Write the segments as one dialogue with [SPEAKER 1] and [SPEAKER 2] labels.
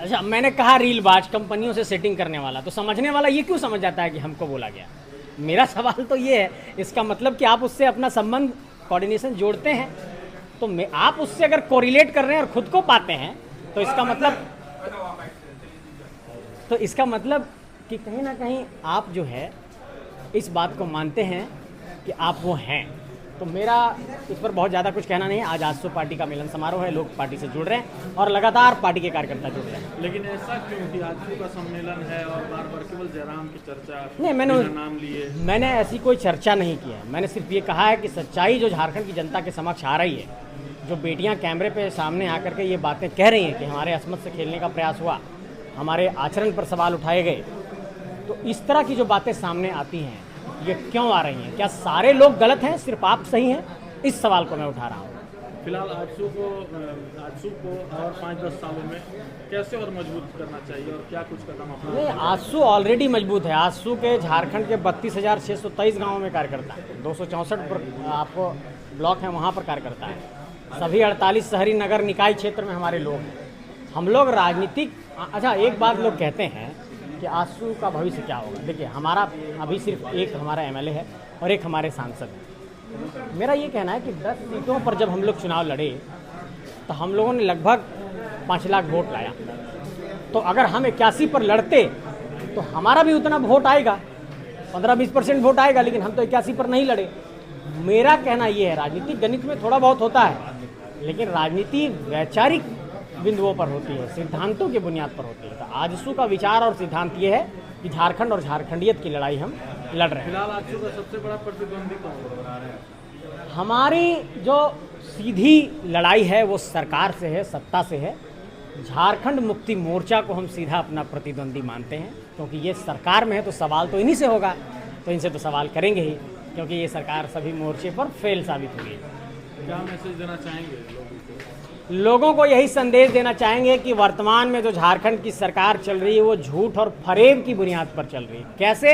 [SPEAKER 1] अच्छा, मैंने कहा रीलबाज, कंपनियों से सेटिंग करने वाला, तो समझने वाला ये क्यों समझ जाता है कि हमको बोला गया। मेरा सवाल तो ये है, इसका मतलब कि आप उससे अपना संबंध, कोऑर्डिनेशन जोड़ते हैं, तो आप उससे अगर कोरिलेट कर रहे हैं और खुद को पाते हैं, तो इसका मतलब कि कहीं ना कहीं आप जो है इस बात को मानते हैं कि आप वो हैं। तो मेरा इस पर बहुत ज़्यादा कुछ कहना नहीं है। आज आजसू पार्टी का मिलन समारोह है, लोग पार्टी से जुड़ रहे हैं और लगातार पार्टी के कार्यकर्ता जुड़ रहे हैं।
[SPEAKER 2] लेकिन ऐसा क्यों कि आजसू का सम्मेलन है और बार बार केवल जयराम की चर्चा
[SPEAKER 1] नहीं, मैंने ऐसी कोई चर्चा नहीं की है। मैंने सिर्फ ये कहा है कि सच्चाई जो झारखंड की जनता के समक्ष आ रही है, जो बेटियाँ कैमरे पे सामने आकर के ये बातें कह रही हैं कि हमारे असमत से खेलने का प्रयास हुआ, हमारे आचरण पर सवाल उठाए गए, तो इस तरह की जो बातें सामने आती हैं ये क्यों आ रही हैं? क्या सारे लोग गलत हैं, सिर्फ आप सही हैं? इस सवाल को मैं उठा रहा हूँ।
[SPEAKER 2] फिलहाल आजसू को और 5-10 सालों में कैसे और मजबूत करना चाहिए और क्या कुछ कदम अपना?
[SPEAKER 1] नहीं, आजसू ऑलरेडी मजबूत है। आजसू के झारखंड के 32,623 गाँवों में कार्यकर्ता है, 264 पर आपको ब्लॉक हैं, वहाँ पर कार्यकर्ता है। सभी 48 शहरी नगर निकाय क्षेत्र में हमारे लोग हैं। हम लोग राजनीतिक, अच्छा एक बात लोग कहते हैं कि आजसू का भविष्य क्या होगा। देखिए, हमारा अभी सिर्फ एक हमारा एमएलए है और एक हमारे सांसद हैं। मेरा ये कहना है कि 10 सीटों पर जब हम लोग चुनाव लड़े तो हम लोगों ने लगभग 5 लाख वोट लाया। तो अगर हम 81 पर लड़ते तो हमारा भी उतना वोट आएगा, 15-20% वोट आएगा, लेकिन हम तो 81 पर नहीं लड़े। मेरा कहना ये है, राजनीतिक गणित में थोड़ा बहुत होता है, लेकिन राजनीति वैचारिक बिंदुओं पर होती है, सिद्धांतों के बुनियाद पर होती है। तो आजसू का विचार और सिद्धांत ये है कि झारखंड और झारखंडियत की लड़ाई हम लड़ रहे हैं।
[SPEAKER 2] फिलहाल आजसू का सबसे बड़ा प्रतिद्वंदी कौन बना रहा है?
[SPEAKER 1] हमारी जो सीधी लड़ाई है वो सरकार से है, सत्ता से है। झारखंड मुक्ति मोर्चा को हम सीधा अपना प्रतिद्वंदी मानते हैं, क्योंकि ये सरकार में है तो सवाल तो इन्हीं से होगा, तो इनसे तो सवाल करेंगे ही, क्योंकि ये सरकार सभी मोर्चे पर फेल साबित हुई है।
[SPEAKER 2] क्या मैसेज देना चाहेंगे लोगों को?
[SPEAKER 1] लोगों को यही संदेश देना चाहेंगे कि वर्तमान में जो झारखंड की सरकार चल रही है वो झूठ और फरेब की बुनियाद पर चल रही है। कैसे,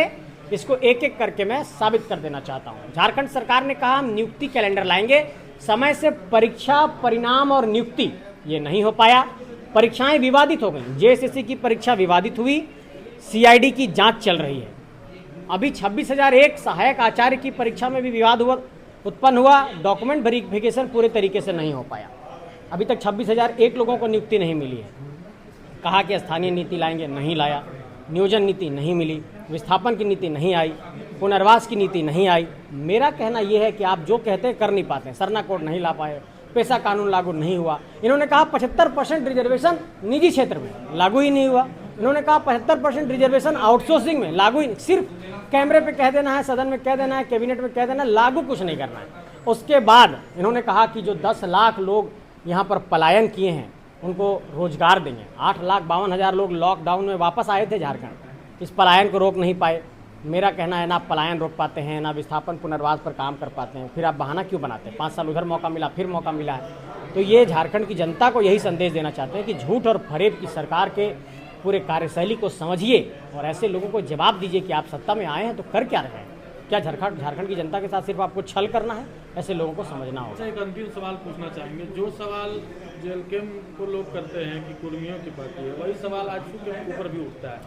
[SPEAKER 1] इसको एक एक करके मैं साबित कर देना चाहता हूँ। झारखंड सरकार ने कहा हम नियुक्ति कैलेंडर लाएंगे, समय से परीक्षा, परिणाम और नियुक्ति ये नहीं हो पाया। परीक्षाएं विवादित हो गई, जेएसएससी की परीक्षा विवादित हुई, सीआईडी की जांच चल रही है। अभी 26,001 सहायक आचार्य की परीक्षा में भी विवाद उत्पन्न हुआ, डॉक्यूमेंट वेरिफिकेशन पूरे तरीके से नहीं हो पाया। अभी तक 26,001 लोगों को नियुक्ति नहीं मिली है। कहा कि स्थानीय नीति लाएंगे, नहीं लाया। नियोजन नीति नहीं मिली, विस्थापन की नीति नहीं आई, पुनर्वास की नीति नहीं आई। मेरा कहना यह है कि आप जो कहते हैं कर नहीं पाते। सरना कोड नहीं ला पाए, पेशा कानून लागू नहीं हुआ। इन्होंने कहा 75% रिजर्वेशन निजी क्षेत्र में, लागू ही नहीं हुआ। इन्होंने कहा 75% रिजर्वेशन आउटसोर्सिंग में, लागू ही, सिर्फ कैमरे पे कह देना है, सदन में कह देना है, कैबिनेट में कह देना है, लागू कुछ नहीं करना है। उसके बाद इन्होंने कहा कि जो 10 लाख लोग यहाँ पर पलायन किए हैं उनको रोजगार देंगे। 8,52,000 लोग लॉकडाउन में वापस आए थे झारखंड, इस पलायन को रोक नहीं पाए। मेरा कहना है ना पलायन रोक पाते हैं, ना विस्थापन पुनर्वास पर काम कर पाते हैं, फिर आप बहाना क्यों बनाते हैं? 5 साल उधर मौका मिला, फिर मौका मिला है। तो ये झारखंड की जनता को यही संदेश देना चाहते हैं कि झूठ और फरेब की सरकार के पूरे कार्यशैली को समझिए और ऐसे लोगों को जवाब दीजिए कि आप सत्ता में आए हैं तो कर क्या रहे हैं। क्या झारखंड की जनता के साथ सिर्फ आपको छल करना है? ऐसे लोगों को समझना होगा।
[SPEAKER 2] एक अंतिम सवाल पूछना चाहेंगे। जो सवाल जेएलके को लोग करते हैं कि कुर्मियों की पार्टी है, वही सवाल आजसू के ऊपर भी उठता है।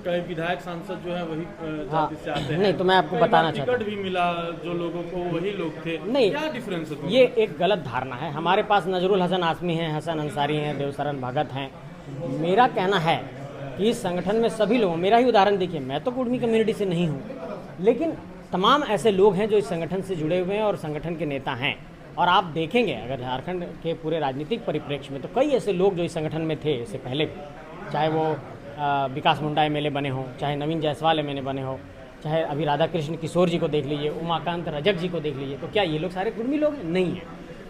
[SPEAKER 2] कई विधायक सांसद जो है वही जाति से आते हैं।
[SPEAKER 1] नहीं, तो मैं आपको बताना चाहता हूँ,
[SPEAKER 2] टिकट भी मिला जो लोगों को, वही लोग थे।
[SPEAKER 1] नहीं,
[SPEAKER 2] क्या डिफरेंस है?
[SPEAKER 1] ये एक गलत धारणा है। हमारे पास नजरुल हसन आसमी हैं, हसन अंसारी हैं, देवशरण भगत हैं। मेरा कहना है कि इस संगठन में सभी लोग, मेरा ही उदाहरण देखिए, मैं तो कुर्मी कम्युनिटी से नहीं हूँ, लेकिन तमाम ऐसे लोग हैं जो इस संगठन से जुड़े हुए हैं और संगठन के नेता हैं। और आप देखेंगे अगर झारखंड के पूरे राजनीतिक परिप्रेक्ष्य में तो कई ऐसे लोग जो इस संगठन में थे इससे पहले, चाहे वो विकास मुंडा एमएलए बने हों, चाहे नवीन जायसवाल एमएलए बने हों, चाहे अभी राधा कृष्ण किशोर जी को देख लीजिए, उमाकांत रजक जी को देख लीजिए, तो क्या ये लोग सारे कुर्मी लोग हैं? नहीं है।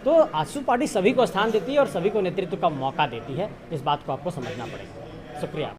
[SPEAKER 1] तो आजसू पार्टी सभी को स्थान देती है और सभी को नेतृत्व का मौका देती है। इस बात को आपको समझना पड़ेगा। शुक्रिया।